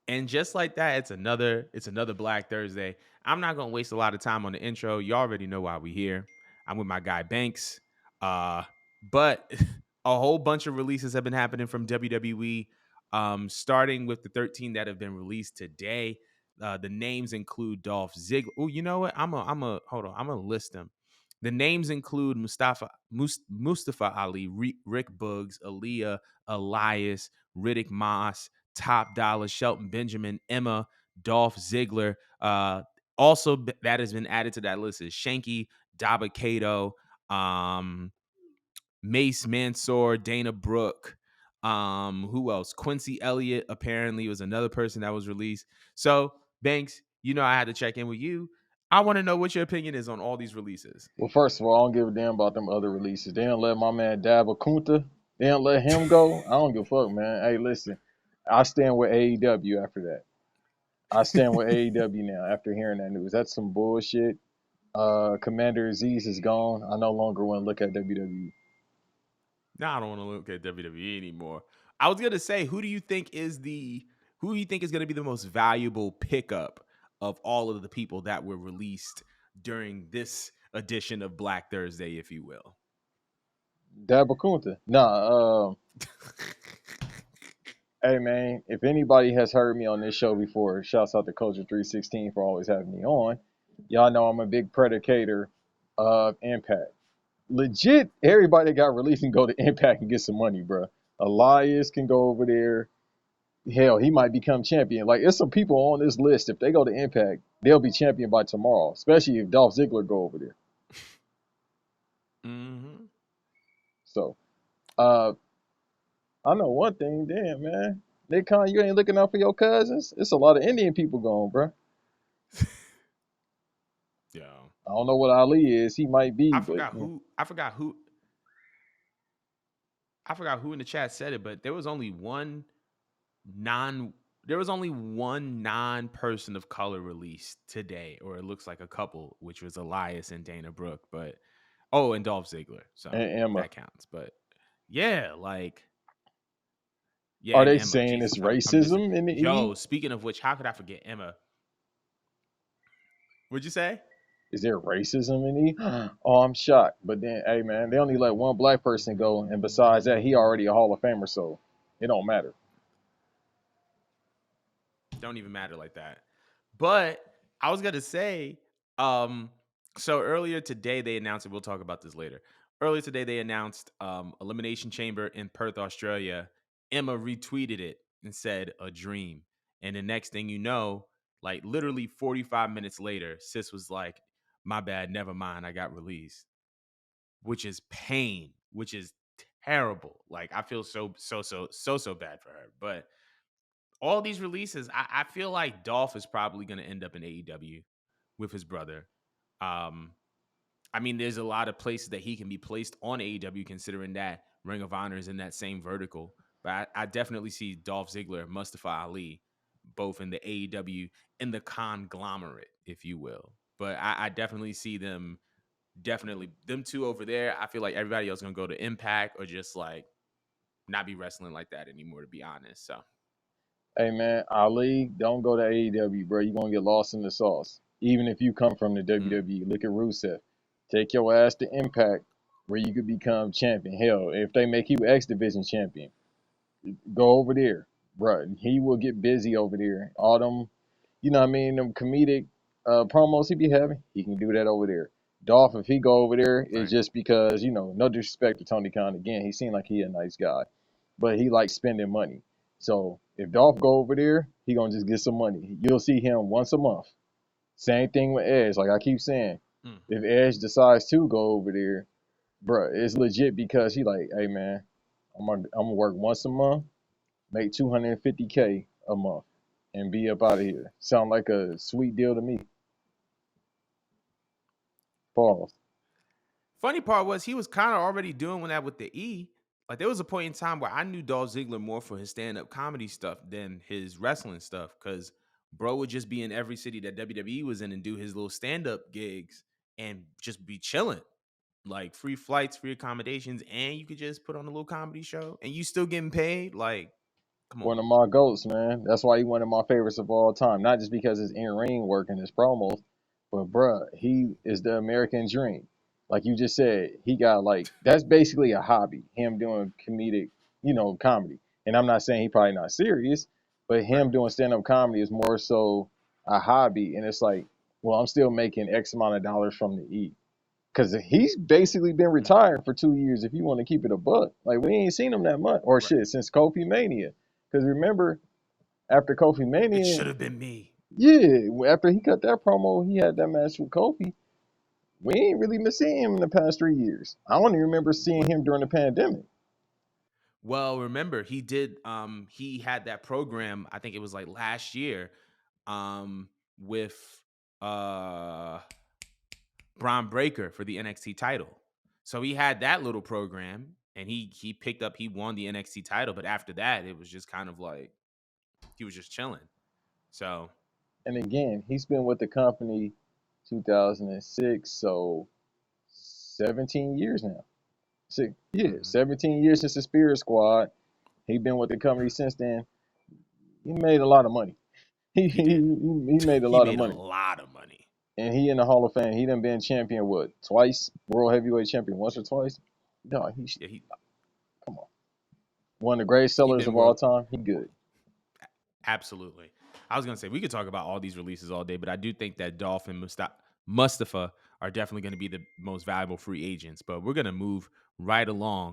And just like that, it's another Black Thursday. I'm not gonna waste a lot of time on the intro. You already know why we here. I'm with my guy Banks. But a whole bunch of releases have been happening from WWE. Starting with the 13 that have been released today. The names include Dolph Ziggler. Oh, you know what? Hold on. I'm gonna list them. The names include Mustafa Ali, Rick Boogs, Aaliyah, Elias, Riddick Moss, Top Dollar, Shelton Benjamin, Emma, Dolph Ziggler. Also, that has been added to that list is Shanky, Dabba-Kato, Mace Mansoor, Dana Brooke. Who else? Quincy Elliott apparently was another person that was released. So, Banks, I had to check in with you. I want to know what your opinion is on all these releases. Well, first of all, I don't give a damn about them other releases. They don't let my man Dabba Kunta. They don't let him go. I don't give a fuck, man. Hey, listen, I stand with AEW after that. I stand with AEW now after hearing that news. That's some bullshit. Commander Aziz is gone. I no longer want to look at WWE. Now I don't want to look at WWE anymore. I was gonna say, who do you think is gonna be the most valuable pickup of all of the people that were released during this edition of Black Thursday, if you will? Dabba Kunta. Nah, hey man, if anybody has heard me on this show before, shouts out to Culture 316 for always having me on. Y'all know I'm a big predicator of Impact. Legit, everybody that got released can go to Impact and get some money, bro. Elias can go over there. Hell, he might become champion. Like, there's some people on this list. If they go to Impact, they'll be champion by tomorrow. Especially if Dolph Ziggler go over there. Mm-hmm. So, I know one thing. Damn, man, Nick Khan, you ain't looking out for your cousins. It's a lot of Indian people going, bro. Yeah. I don't know what Ali is. He might be, I but forgot who I forgot who I forgot who in the chat said it, but non there was only one non-person of color released today, or it looks like a couple, which was Elias and Dana Brooke, but and Dolph Ziggler. So and Emma. that counts. But yeah, Are and they Emma. saying Jesus, it's I'm missing. racism in the E? Yo, speaking of which, how could I forget Emma? What'd you say? Is there racism in E? Oh, I'm shocked. But then, hey man, they only let one black person go, and besides that, he already a Hall of Famer, so it don't matter. Don't even matter like that. But I was gonna say, so earlier today they announced, and we'll talk about this later. Earlier today they announced Elimination Chamber in Perth, Australia. Emma retweeted it and said a dream. And the next thing you know, like literally 45 minutes later, Sis was like, my bad, never mind, I got released. Which is pain, which is terrible. Like I feel so bad for her. But all these releases, I feel like Dolph is probably going to end up in AEW with his brother. Um, I mean, there's a lot of places that he can be placed on AEW, considering that Ring of Honor is in that same vertical. But I definitely see Dolph Ziggler, Mustafa Ali, both in the AEW, in the conglomerate, if you will. But I definitely see them two over there. I feel like everybody else is going to go to Impact or just like not be wrestling like that anymore, to be honest. So. Hey man, Ali, don't go to AEW, bro. You're gonna get lost in the sauce. Even if you come from the Mm. WWE, look at Rusev. Take your ass to Impact, where you could become champion. Hell, if they make you X Division champion, go over there, bro. He will get busy over there. All them, you know what I mean, them comedic promos he be having, he can do that over there. Dolph, if he go over there, it's Right. just because, no disrespect to Tony Khan again. He seemed like he a nice guy, but he likes spending money. So if Dolph go over there, he gonna just get some money. You'll see him once a month. Same thing with Edge. Like I keep saying, Mm. if Edge decides to go over there, bro, it's legit because he like, hey man, I'm gonna work once a month, make 250K a month, and be up out of here. Sound like a sweet deal to me. Pause. Funny part was he was kind of already doing that with the E. Like there was a point in time where I knew Dolph Ziggler more for his stand-up comedy stuff than his wrestling stuff, because bro would just be in every city that WWE was in and do his little stand-up gigs and just be chilling. Like free flights, free accommodations, and you could just put on a little comedy show and you still getting paid. Like Come on. One of my goats, man. That's why he one of my favorites of all time. Not just because his in ring work and his promos, but bruh, he is the American dream. Like you just said, he got like that's basically a hobby. Him doing comedic, comedy. And I'm not saying he probably not serious, but Right. him doing stand up comedy is more so a hobby. And it's like, well, I'm still making X amount of dollars from the E. Cause he's basically been retired for 2 years. If you want to keep it a buck, like we ain't seen him that much, or Right. shit, since Kofi Mania. Cause remember, after Kofi It Mania, should have been me. yeah, after he cut that promo, he had that match with Kofi. We ain't really been seeing him in the past 3 years. I only remember seeing him during the pandemic. Well, remember he had that program, I think it was like last year, with uh Braun Breaker for the NXT title. So he had that little program and he won the NXT title, but after that it was just kind of like he was just chilling. So, And again, he's been with the company 2006, so 17 years now. Yeah, mhm. 17 years since the Spirit Squad. He been with the company since then. He made a lot of money. He He he, did. he made a He lot of made a money. lot of money. And he in the Hall of Fame. He done been champion what? Twice? World heavyweight champion once or twice? No, Yeah, he come on. One of the greatest he sellers been of all world time. He good. absolutely. I was gonna say we could talk about all these releases all day, but I do think that Dolph and Mustafa are definitely going to be the most valuable free agents. But we're gonna move right along